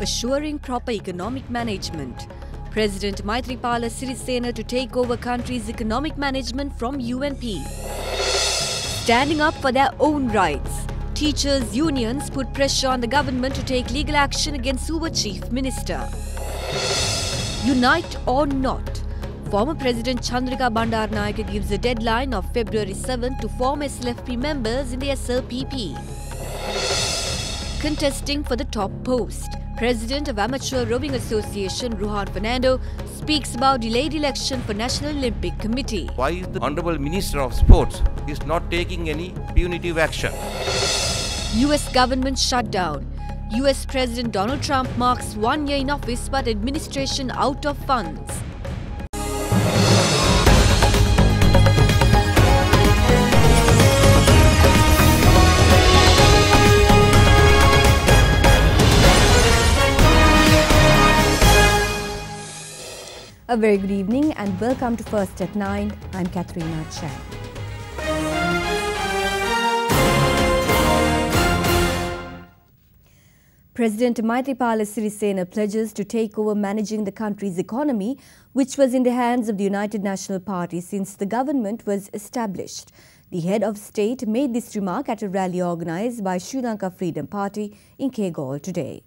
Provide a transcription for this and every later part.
assuring proper economic management. President Maithripala Sirisena to take over country's economic management from UNP. Standing up for their own rights. Teachers' unions put pressure on the government to take legal action against Suva Chief Minister. Unite or not. Former President Chandrika Bandaranaike gives a deadline of February 7 to form SLFP members in the SLPP. Contesting for the top post. President of Amateur Rowing Association Ruhan Fernando speaks about delayed election for National Olympic Committee. Why is the Honorable Minister of Sports is not taking any punitive action? US government shutdown. US President Donald Trump marks 1 year in office but administration out of funds. A very good evening and welcome to First at 9. I'm Katharina Chan. President Maithripala Sirisena pledges to take over managing the country's economy, which was in the hands of the United National Party since the government was established. The head of state made this remark at a rally organised by Sri Lanka Freedom Party in Kegalle today.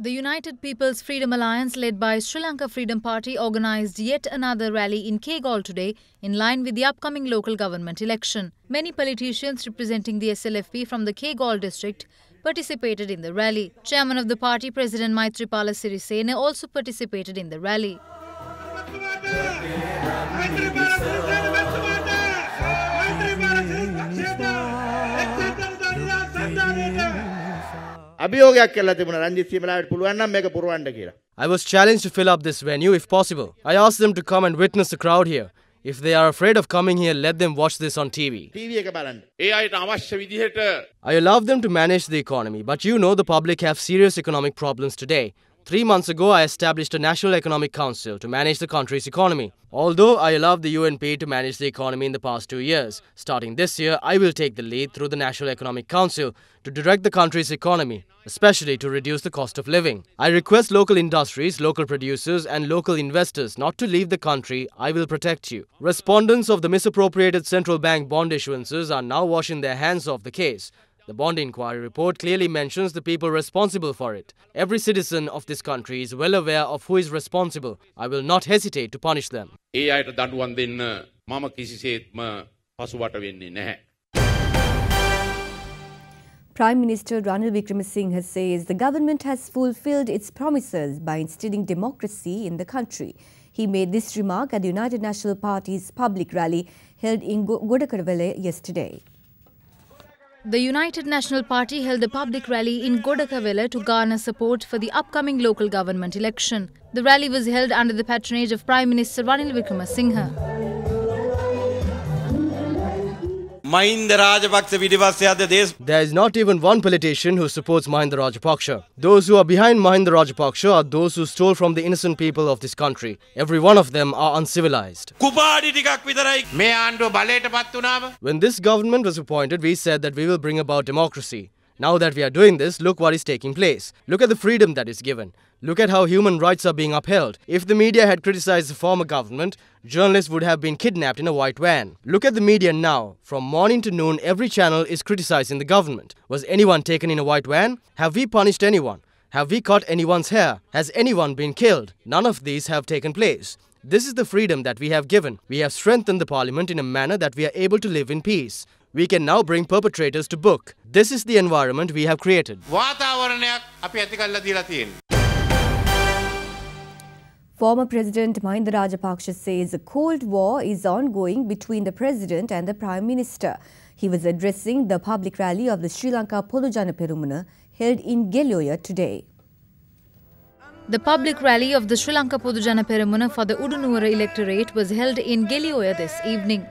The United People's Freedom Alliance, led by Sri Lanka Freedom Party, organised yet another rally in Kegalle today in line with the upcoming local government election. Many politicians representing the SLFP from the Kegalle district participated in the rally. Chairman of the party, President Maithripala Sirisena, also participated in the rally. I was challenged to fill up this venue if possible. I asked them to come and witness the crowd here. If they are afraid of coming here, let them watch this on TV. I allowed them to manage the economy, but you know the public have serious economic problems today. 3 months ago, I established a National Economic Council to manage the country's economy. Although I allowed the UNP to manage the economy in the past 2 years, starting this year, I will take the lead through the National Economic Council to direct the country's economy, especially to reduce the cost of living. I request local industries, local producers and local investors not to leave the country. I will protect you. Respondents of the misappropriated central bank bond issuances are now washing their hands of the case. The bond inquiry report clearly mentions the people responsible for it. Every citizen of this country is well aware of who is responsible. I will not hesitate to punish them. Prime Minister Ranil Wickremesinghe says the government has fulfilled its promises by instilling democracy in the country. He made this remark at the United National Party's public rally held in Godakavale yesterday. The United National Party held a public rally in Godakavale to garner support for the upcoming local government election. The rally was held under the patronage of Prime Minister Ranil Wickremesinghe. There is not even one politician who supports Mahinda Rajapaksa. Those who are behind Mahinda Rajapaksa are those who stole from the innocent people of this country. Every one of them are uncivilized. When this government was appointed, we said that we will bring about democracy. Now that we are doing this, look what is taking place. Look at the freedom that is given. Look at how human rights are being upheld. If the media had criticized the former government, journalists would have been kidnapped in a white van. Look at the media now. From morning to noon, every channel is criticizing the government. Was anyone taken in a white van? Have we punished anyone? Have we cut anyone's hair? Has anyone been killed? None of these have taken place. This is the freedom that we have given. We have strengthened the parliament in a manner that we are able to live in peace. We can now bring perpetrators to book. This is the environment we have created. Former President Mahinda Rajapaksa says a cold war is ongoing between the President and the Prime Minister. He was addressing the public rally of the Sri Lanka Podujana Peramuna held in Gellioya today. The public rally of the Sri Lanka Podujana Peramuna for the Udunuwara electorate was held in Gellioya this evening.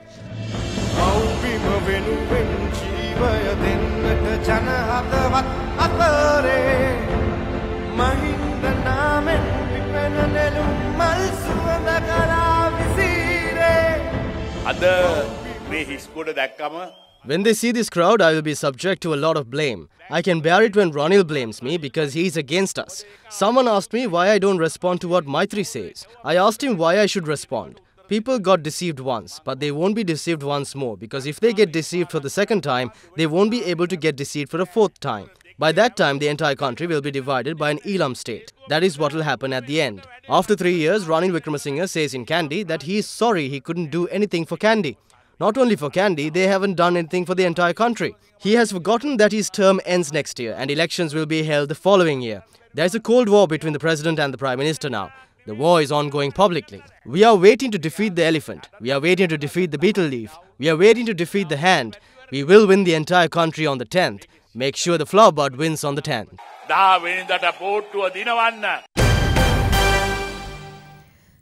When they see this crowd, I will be subject to a lot of blame. I can bear it when Ranil blames me because he is against us. Someone asked me why I don't respond to what Maitri says. I asked him why I should respond. People got deceived once, but they won't be deceived once more because if they get deceived for the second time, they won't be able to get deceived for a fourth time. By that time, the entire country will be divided by an Elam state. That is what will happen at the end. After 3 years, Ranil Wickremesinghe says in Kandy that he is sorry he couldn't do anything for Kandy. Not only for Kandy, they haven't done anything for the entire country. He has forgotten that his term ends next year and elections will be held the following year. There is a cold war between the president and the prime minister now. The war is ongoing publicly. We are waiting to defeat the elephant. We are waiting to defeat the betel leaf. We are waiting to defeat the hand. We will win the entire country on the 10th. Make sure the flower bud wins on the 10th.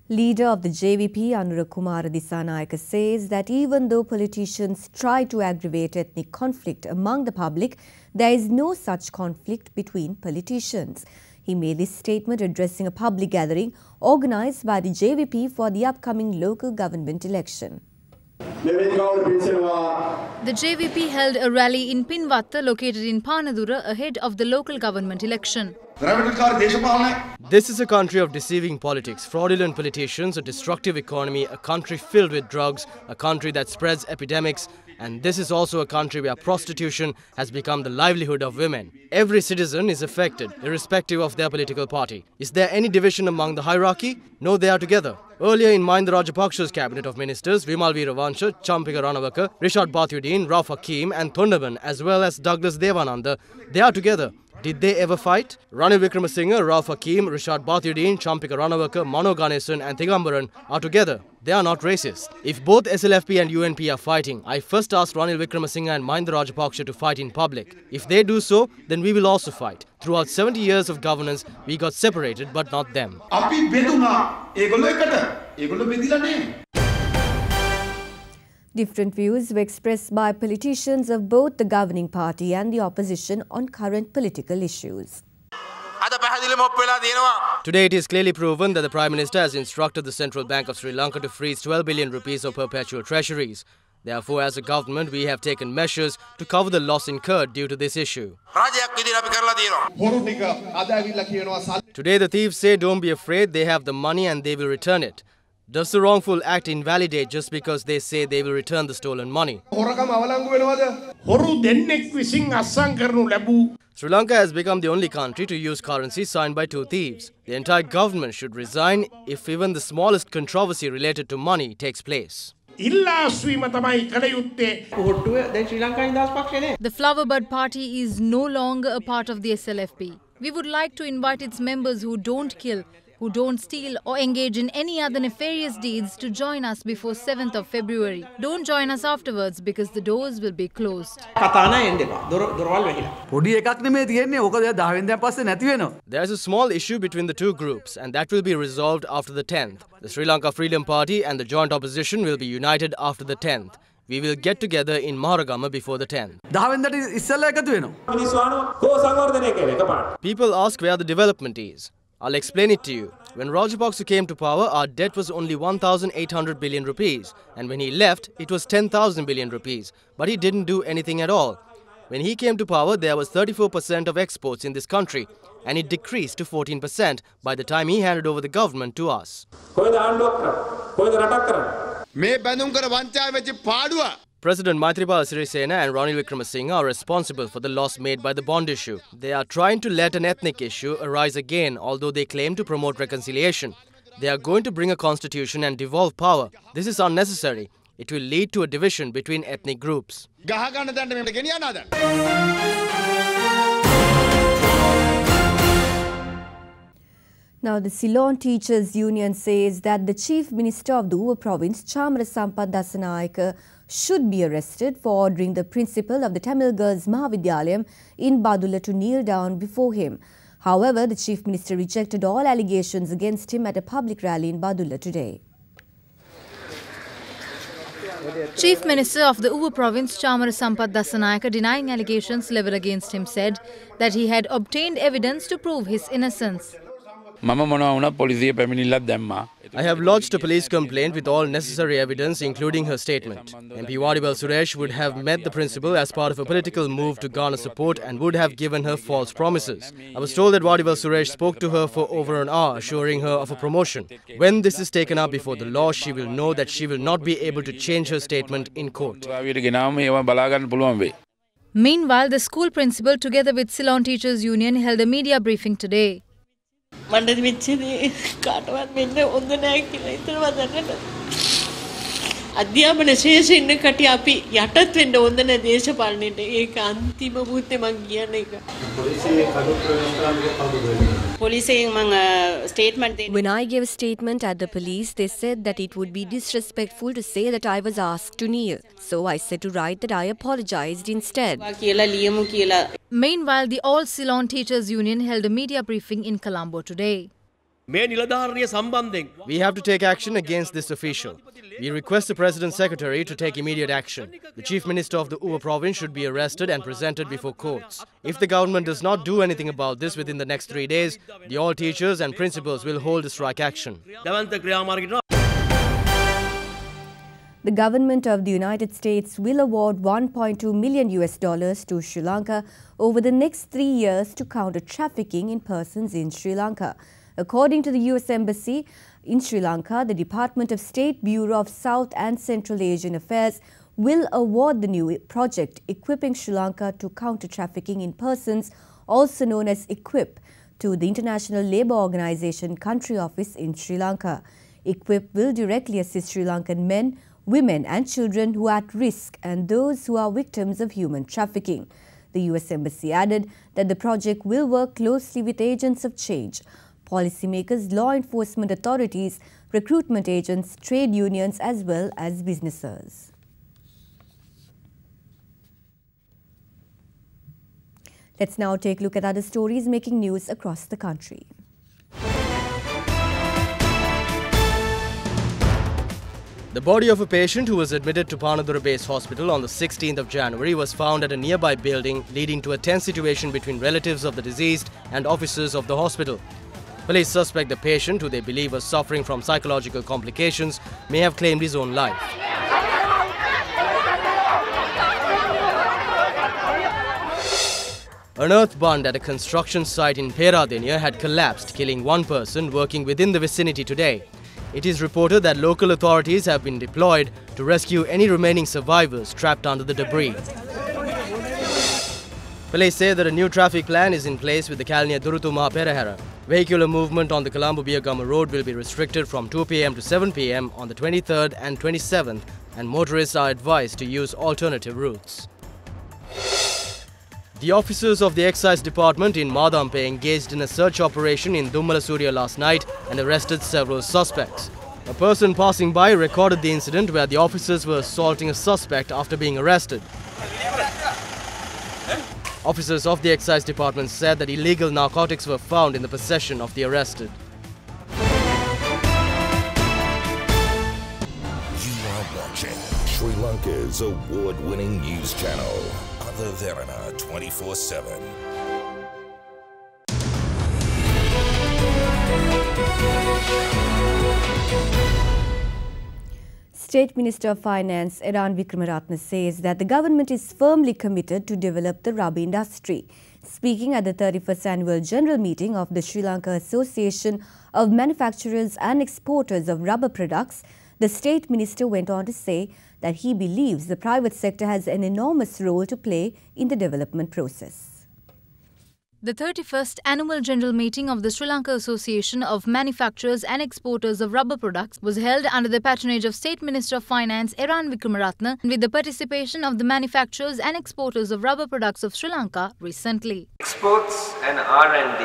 Leader of the JVP, Anura Kumara Dissanayake, says that even though politicians try to aggravate ethnic conflict among the public, there is no such conflict between politicians. He made this statement addressing a public gathering organised by the JVP for the upcoming local government election. The JVP held a rally in Pinwatta, located in Panadura, ahead of the local government election. This is a country of deceiving politics, fraudulent politicians, a destructive economy, a country filled with drugs, a country that spreads epidemics, and this is also a country where prostitution has become the livelihood of women. Every citizen is affected, irrespective of their political party. Is there any division among the hierarchy? No, they are together. Earlier in Mahinda Rajapaksha's cabinet of ministers, Vimal Veeravansha, Champika Ranawaka, Rishad Bathyudeen, Rauf Hakeem and Thundaban, as well as Douglas Devananda, they are together. Did they ever fight? Ranil Wickremesinghe, Rauf Hakeem, Rishad Bathyudeen, Champika Ranawaka, Mano Ganesan and Thigambaran are together. They are not racist. If both SLFP and UNP are fighting, I first asked Ranil Wickremesinghe and Mahinda Rajapaksha to fight in public. If they do so, then we will also fight. Throughout 70 years of governance, we got separated, but not them. Different views were expressed by politicians of both the governing party and the opposition on current political issues. Today it is clearly proven that the Prime Minister has instructed the Central Bank of Sri Lanka to freeze 12 billion rupees of perpetual treasuries. Therefore, as a government, we have taken measures to cover the loss incurred due to this issue. Today the thieves say don't be afraid, they have the money and they will return it. Does the wrongful act invalidate just because they say they will return the stolen money? Sri Lanka has become the only country to use currency signed by two thieves. The entire government should resign if even the smallest controversy related to money takes place. The Flower Bud Party is no longer a part of the SLFP. We would like to invite its members who don't kill, who don't steal or engage in any other nefarious deeds to join us before 7th of February. Don't join us afterwards because the doors will be closed. There is a small issue between the two groups and that will be resolved after the 10th. The Sri Lanka Freedom Party and the joint opposition will be united after the 10th. We will get together in Maharagama before the 10th. People ask where the development is. I'll explain it to you. When Rajapaksa came to power, our debt was only 1,800 billion rupees. And when he left, it was 10,000 billion rupees. But he didn't do anything at all. When he came to power, there was 34% of exports in this country. And it decreased to 14% by the time he handed over the government to us. President Maithripala Sirisena and Ranil Wickremesinghe are responsible for the loss made by the bond issue. They are trying to let an ethnic issue arise again, although they claim to promote reconciliation. They are going to bring a constitution and devolve power. This is unnecessary. It will lead to a division between ethnic groups. Now, the Ceylon Teachers Union says that the Chief Minister of the Uva Province, Chamara Sampath Dassanayake, should be arrested for ordering the principal of the Tamil Girls Mahavidyalayam in Badulla to kneel down before him. However, the Chief Minister rejected all allegations against him at a public rally in Badulla today. Chief Minister of the Uva Province, Chamara Sampath Dassanayake, denying allegations levelled against him, said that he had obtained evidence to prove his innocence. මම මොනවා වුණත් පොලිසිය පැමිණිල්ලක් දැම්මා. I have lodged a police complaint with all necessary evidence, including her statement. MP Wadibal Suresh would have met the principal as part of a political move to garner support and would have given her false promises. I was told that Wadibal Suresh spoke to her for over an hour, assuring her of a promotion. When this is taken up before the law, she will know that she will not be able to change her statement in court. Meanwhile, the school principal, together with Ceylon Teachers Union, held a media briefing today. මට මෙච්චරේ කාටවත් වෙන්න හොඳ නැහැ කියලා හිතනවා දැනට. අධ්‍යාපන ශේෂයේ ඉන්න කටි අපි යටත් වෙන්න හොඳ නැහැ දේශපාලනයට. ඒක අන්තිම මුහුර්තේ මං කියන එක. පොලිසියෙන් මං ස්ටේට්මන්ට් දෙන්න. When I gave a statement at the police, they said that it would be disrespectful to say that I was asked to kneel. So I said to write that I apologized instead. කියලා ලියමු කියලා. Meanwhile, the All Ceylon Teachers Union held a media briefing in Colombo today. We have to take action against this official. We request the President Secretary to take immediate action. The Chief Minister of the Uva province should be arrested and presented before courts. If the government does not do anything about this within the next 3 days, the all teachers and principals will hold a strike action. The government of the United States will award $1.2 million to Sri Lanka over the next 3 years to counter trafficking in persons in Sri Lanka. According to the US Embassy in Sri Lanka, the Department of State Bureau of South and Central Asian Affairs will award the new project equipping Sri Lanka to counter trafficking in persons, also known as EQUIP, to the International Labour Organization country office in Sri Lanka. EQUIP will directly assist Sri Lankan men, women and children who are at risk and those who are victims of human trafficking. The US Embassy added that the project will work closely with agents of change, policymakers, law enforcement authorities, recruitment agents, trade unions as well as businesses. Let's now take a look at other stories making news across the country. The body of a patient who was admitted to Panadura Base Hospital on the 16th of January was found at a nearby building, leading to a tense situation between relatives of the deceased and officers of the hospital. Police suspect the patient, who they believe was suffering from psychological complications, may have claimed his own life. An earth bund at a construction site in Peradeniya had collapsed, killing one person working within the vicinity today. It is reported that local authorities have been deployed to rescue any remaining survivors trapped under the debris. Police say that a new traffic plan is in place with the Kalniya Durutuma Perahera. Vehicular movement on the Colombo-Biyagama road will be restricted from 2 p.m. to 7 p.m. on the 23rd and 27th, and motorists are advised to use alternative routes. The officers of the Excise Department in Madampe engaged in a search operation in Dummalasuriya last night and arrested several suspects. A person passing by recorded the incident where the officers were assaulting a suspect after being arrested. Officers of the Excise Department said that illegal narcotics were found in the possession of the arrested. You are watching Sri Lanka's award-winning news channel, Ada Verana 24/7. State Minister of Finance Eran Wickramaratne says that the government is firmly committed to develop the rubber industry. Speaking at the 31st annual general meeting of the Sri Lanka Association of Manufacturers and Exporters of Rubber Products, the State Minister went on to say that he believes the private sector has an enormous role to play in the development process. The 31st Annual General Meeting of the Sri Lanka Association of Manufacturers and Exporters of Rubber Products was held under the patronage of State Minister of Finance Eran Wickramaratne with the participation of the manufacturers and exporters of rubber products of Sri Lanka recently. Exports and R&D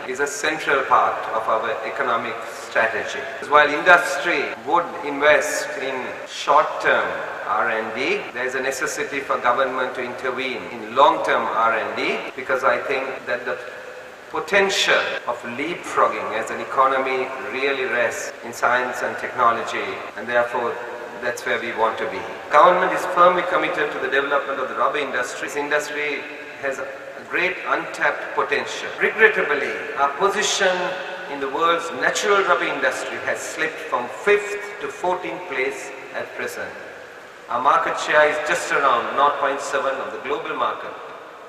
is a central part of our economic strategy. While industry would invest in short-term R&D, there is a necessity for government to intervene in long-term R&D, because I think that the potential of leapfrogging as an economy really rests in science and technology, and therefore that's where we want to be. Government is firmly committed to the development of the rubber industry. This industry has a great untapped potential. Regrettably, our position in the world's natural rubber industry has slipped from 5th to 14th place at present. Our market share is just around 0.7 of the global market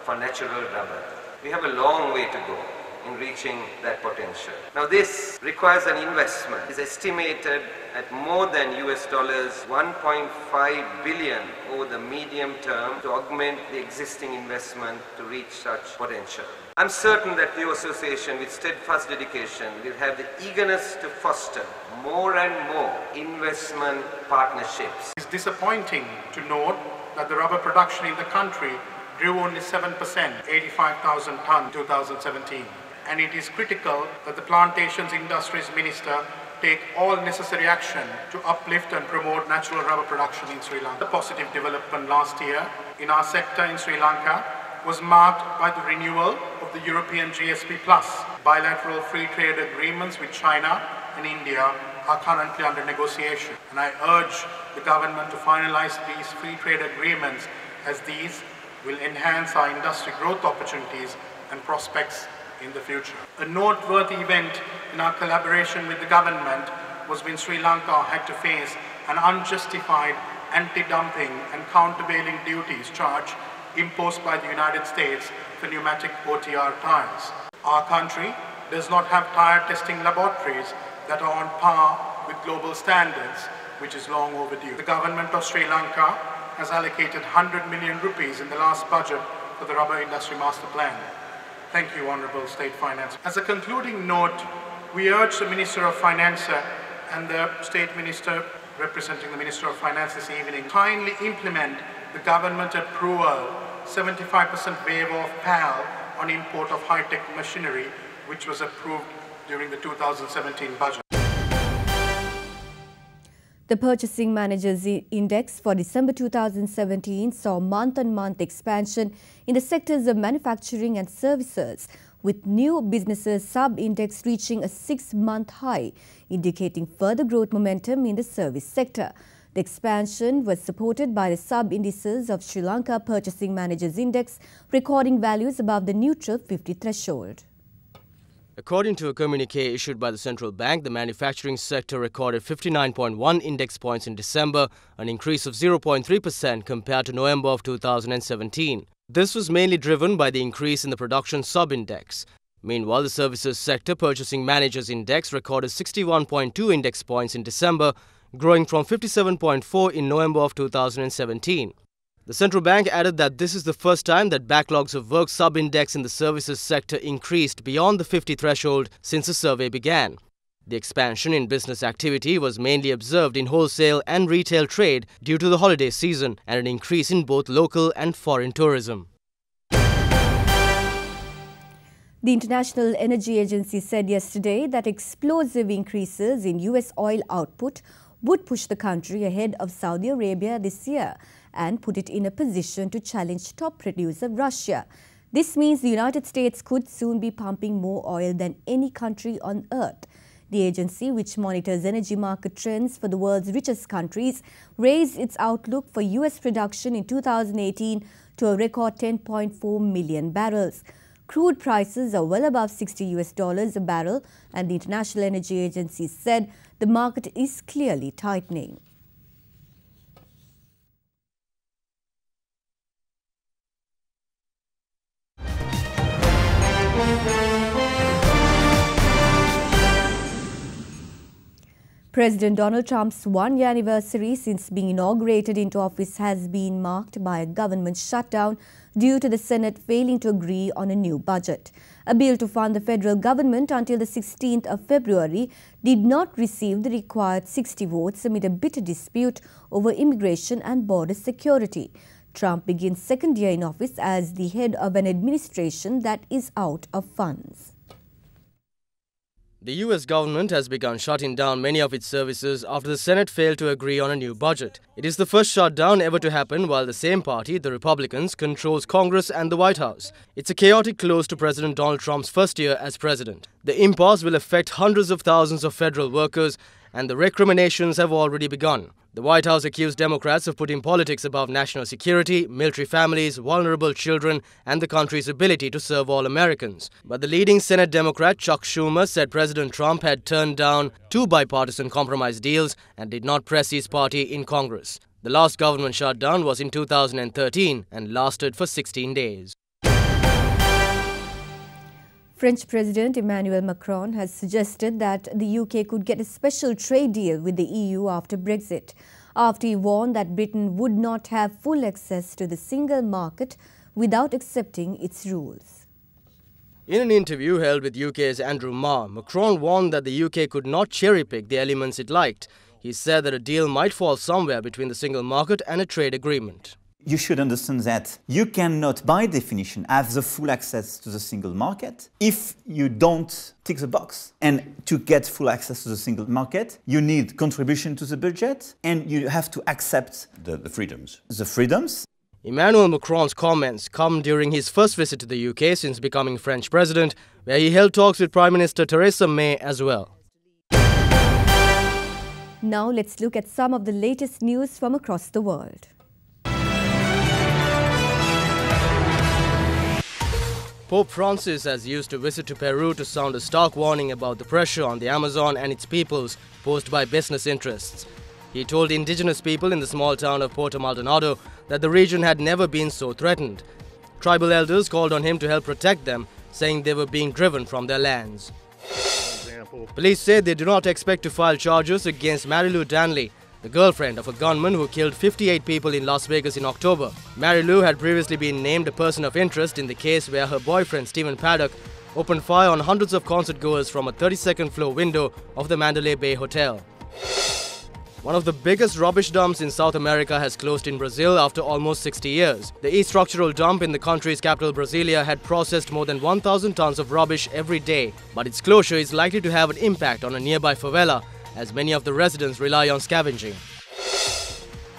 for natural rubber. We have a long way to go in reaching that potential. Now this requires an investment. It's estimated at more than US dollars 1.5 billion over the medium term to augment the existing investment to reach such potential. I'm certain that the association with steadfast dedication will have the eagerness to foster more and more investment partnerships. It's disappointing to note that the rubber production in the country grew only 7%, 85,000 tonnes in 2017. And it is critical that the Plantations Industries Minister take all necessary action to uplift and promote natural rubber production in Sri Lanka. The positive development last year in our sector in Sri Lanka was marked by the renewal of the European GSP+. Bilateral free trade agreements with China and India are currently under negotiation. And I urge the government to finalize these free trade agreements, as these will enhance our industry growth opportunities and prospects in the future. A noteworthy event in our collaboration with the government was when Sri Lanka had to face an unjustified anti-dumping and countervailing duties charge imposed by the United States for pneumatic OTR tires. Our country does not have tire testing laboratories that are on par with global standards, which is long overdue. The government of Sri Lanka has allocated 100 million rupees in the last budget for the Rubber Industry Master Plan. Thank you, Honourable State Finance. As a concluding note, we urge the Minister of Finance and the State Minister representing the Minister of Finance this evening kindly implement the government approval 75% waiver of PAL on import of high-tech machinery, which was approved during the 2017 budget. The Purchasing Managers Index for December 2017 saw month-on-month expansion in the sectors of manufacturing and services, with new businesses sub-index reaching a 6-month high, indicating further growth momentum in the service sector. The expansion was supported by the sub-indices of Sri Lanka Purchasing Managers Index, recording values above the neutral 50 threshold. According to a communique issued by the central bank, the manufacturing sector recorded 59.1 index points in December, an increase of 0.3% compared to November of 2017. This was mainly driven by the increase in the production sub-index. Meanwhile, the services sector purchasing managers index recorded 61.2 index points in December, growing from 57.4 in November of 2017. The central bank added that this is the first time that backlogs of work sub-index in the services sector increased beyond the 50 threshold since the survey began. The expansion in business activity was mainly observed in wholesale and retail trade due to the holiday season and an increase in both local and foreign tourism. The International Energy Agency said yesterday that explosive increases in US oil output would push the country ahead of Saudi Arabia this year and put it in a position to challenge top producer Russia. This means the United States could soon be pumping more oil than any country on earth. The agency, which monitors energy market trends for the world's richest countries, raised its outlook for US production in 2018 to a record 10.4 million barrels. Crude prices are well above $60 a barrel, and the International Energy Agency said the market is clearly tightening. President Donald Trump's one-year anniversary since being inaugurated into office has been marked by a government shutdown due to the Senate failing to agree on a new budget. A bill to fund the federal government until the 16th of February did not receive the required 60 votes amid a bitter dispute over immigration and border security. Trump begins second year in office as the head of an administration that is out of funds. The US government has begun shutting down many of its services after the Senate failed to agree on a new budget. It is the first shutdown ever to happen while the same party, the Republicans, controls Congress and the White House. It's a chaotic close to President Donald Trump's first year as president. The impasse will affect hundreds of thousands of federal workers and the recriminations have already begun. The White House accused Democrats of putting politics above national security, military families, vulnerable children, and the country's ability to serve all Americans. But the leading Senate Democrat Chuck Schumer said President Trump had turned down 2 bipartisan compromise deals and did not press his party in Congress. The last government shutdown was in 2013 and lasted for 16 days. French President Emmanuel Macron has suggested that the UK could get a special trade deal with the EU after Brexit, after he warned that Britain would not have full access to the single market without accepting its rules. In an interview held with UK's Andrew Marr, Macron warned that the UK could not cherry-pick the elements it liked. He said that a deal might fall somewhere between the single market and a trade agreement. You should understand that you cannot, by definition, have the full access to the single market if you don't tick the box. And to get full access to the single market, you need contribution to the budget and you have to accept the freedoms. Emmanuel Macron's comments come during his first visit to the UK since becoming French president, where he held talks with Prime Minister Theresa May as well. Now let's look at some of the latest news from across the world. Pope Francis has used a visit to Peru to sound a stark warning about the pressure on the Amazon and its peoples posed by business interests. He told indigenous people in the small town of Puerto Maldonado that the region had never been so threatened. Tribal elders called on him to help protect them, saying they were being driven from their lands. Police say they do not expect to file charges against Marilu Danley, the girlfriend of a gunman who killed 58 people in Las Vegas in October. Marilu had previously been named a person of interest in the case where her boyfriend Stephen Paddock opened fire on hundreds of concertgoers from a 32nd floor window of the Mandalay Bay Hotel. One of the biggest rubbish dumps in South America has closed in Brazil after almost 60 years. The East Structural Dump in the country's capital Brasilia had processed more than 1,000 tons of rubbish every day, but its closure is likely to have an impact on a nearby favela, as many of the residents rely on scavenging.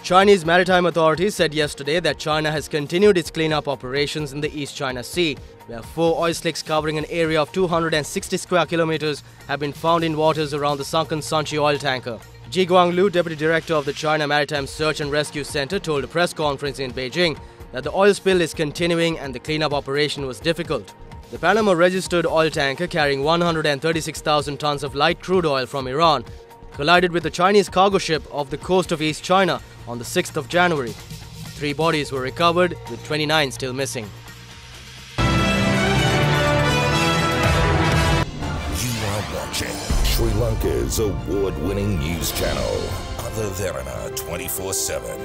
Chinese maritime authorities said yesterday that China has continued its cleanup operations in the East China Sea, where 4 oil slicks covering an area of 260 square kilometers have been found in waters around the sunken Sanchi oil tanker. Ji Guanglu, deputy director of the China Maritime Search and Rescue Center, told a press conference in Beijing that the oil spill is continuing and the cleanup operation was difficult. The Panama-registered oil tanker carrying 136,000 tons of light crude oil from Iran collided with a Chinese cargo ship off the coast of East China on the 6th of January. 3 bodies were recovered, with 29 still missing. You are watching Sri Lanka's award-winning news channel, Other Verana 24/7.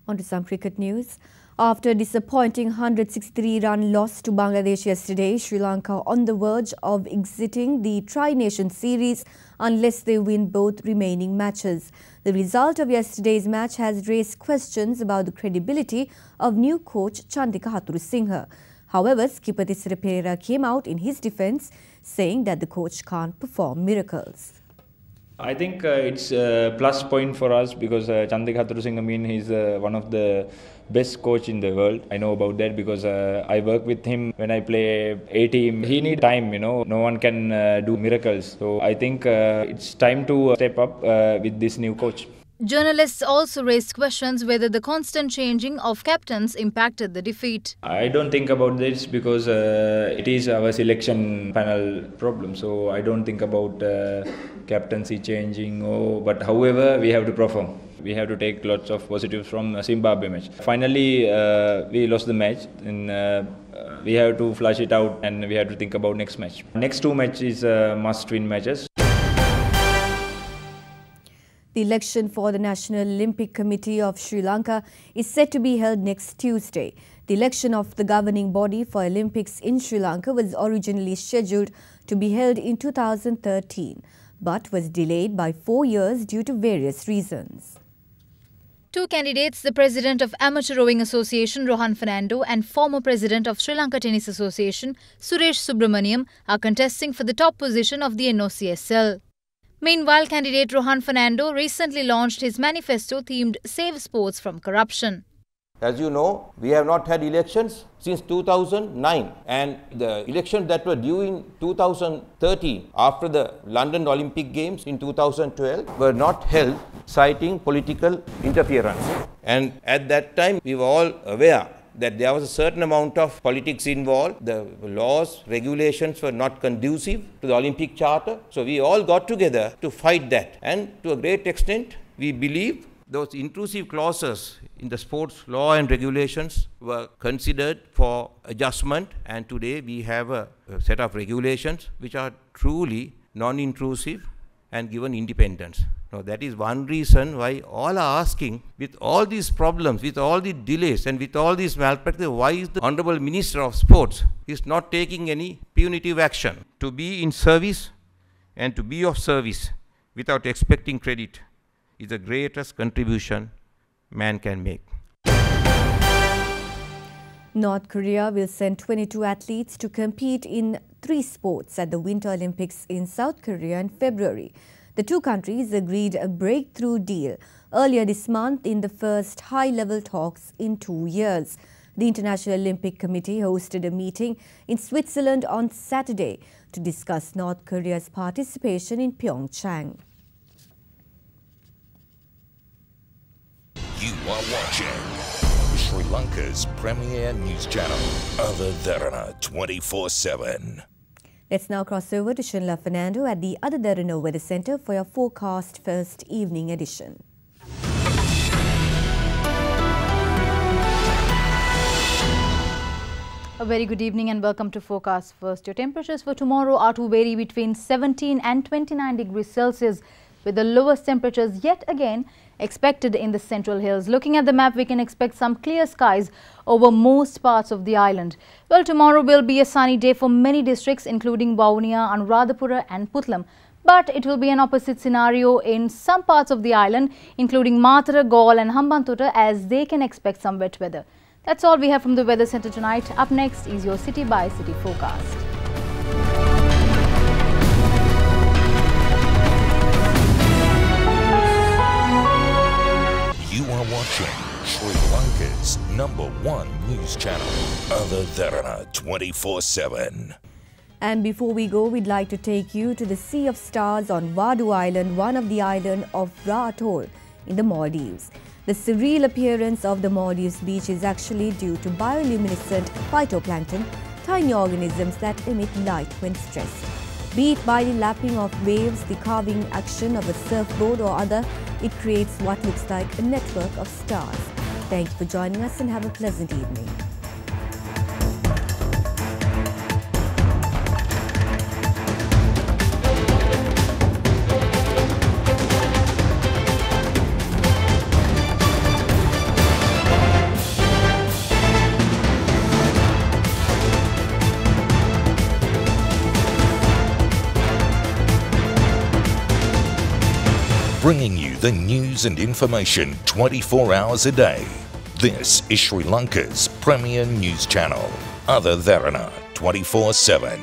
On to some cricket news. After a disappointing 163-run loss to Bangladesh yesterday, Sri Lanka on the verge of exiting the Tri-Nation Series unless they win both remaining matches. The result of yesterday's match has raised questions about the credibility of new coach Chandika Hathurusinghe. However, skipper Thisara Perera came out in his defence, saying that the coach can't perform miracles. I think it's a plus point for us because Chandika Hathurusinghe, he's one of the best coach in the world. I know about that because I work with him when I play A-team. He needs time, No one can do miracles. So I think it's time to step up with this new coach. Journalists also raised questions whether the constant changing of captains impacted the defeat. I don't think about this because it is our selection panel problem. So I don't think about captaincy changing. But however, we have to perform. We have to take lots of positives from Zimbabwe match. Finally, we lost the match. And we have to flush it out and we have to think about next match. Next 2 matches must-win matches. The election for the National Olympic Committee of Sri Lanka is set to be held next Tuesday. The election of the governing body for Olympics in Sri Lanka was originally scheduled to be held in 2013, but was delayed by 4 years due to various reasons. 2 candidates, the president of Amateur Rowing Association Rohan Fernando and former president of Sri Lanka Tennis Association Suresh Subramaniam, are contesting for the top position of the NOCSL. Meanwhile, candidate Rohan Fernando recently launched his manifesto themed Save Sports from Corruption. As you know, we have not had elections since 2009, and the elections that were due in 2013 after the London Olympic Games in 2012 were not held, citing political interference. And at that time, we were all aware that there was a certain amount of politics involved. The laws, regulations were not conducive to the Olympic Charter. So we all got together to fight that. And to a great extent, we believe those intrusive clauses in the sports law and regulations were considered for adjustment, and today we have a set of regulations which are truly non-intrusive and given independence. Now that is one reason why all are asking, with all these problems, with all the delays and with all these malpractice, why is the Honorable Minister of Sports is not taking any punitive action to be in service and to be of service without expecting credit is the greatest contribution man can make. North Korea will send 22 athletes to compete in 3 sports at the Winter Olympics in South Korea in February. The two countries agreed a breakthrough deal earlier this month in the first high-level talks in 2 years. The International Olympic Committee hosted a meeting in Switzerland on Saturday to discuss North Korea's participation in Pyeongchang. You are watching Sri Lanka's premier news channel, Aditharana 24/7. Let's now cross over to Shinla Fernando at the Aditharana Weather Centre for your forecast first evening edition. A very good evening and welcome to Forecast First. Your temperatures for tomorrow are to vary between 17 and 29 degrees Celsius, with the lowest temperatures yet again expected in the Central Hills. Looking at the map, we can expect some clear skies over most parts of the island. Well, tomorrow will be a sunny day for many districts, including Vavuniya, Anuradhapura and Putlam. But it will be an opposite scenario in some parts of the island, including Matara, Gaul and Hambantota, as they can expect some wet weather. That's all we have from the Weather Centre tonight. Up next is your City by City forecast. You are watching Sri Lanka's #1 news channel, Aditharana 24/7. And before we go, we'd like to take you to the Sea of Stars on Vadu Island, one of the island of Ra Atoll in the Maldives. The surreal appearance of the Maldives beach is actually due to bioluminescent phytoplankton, tiny organisms that emit light when stressed. Be it by the lapping of waves, the carving action of a surfboard or other, it creates what looks like a network of stars. Thank you for joining us and have a pleasant evening. Bringing you the news and information 24 hours a day. This is Sri Lanka's premier news channel, Aditharana 24/7.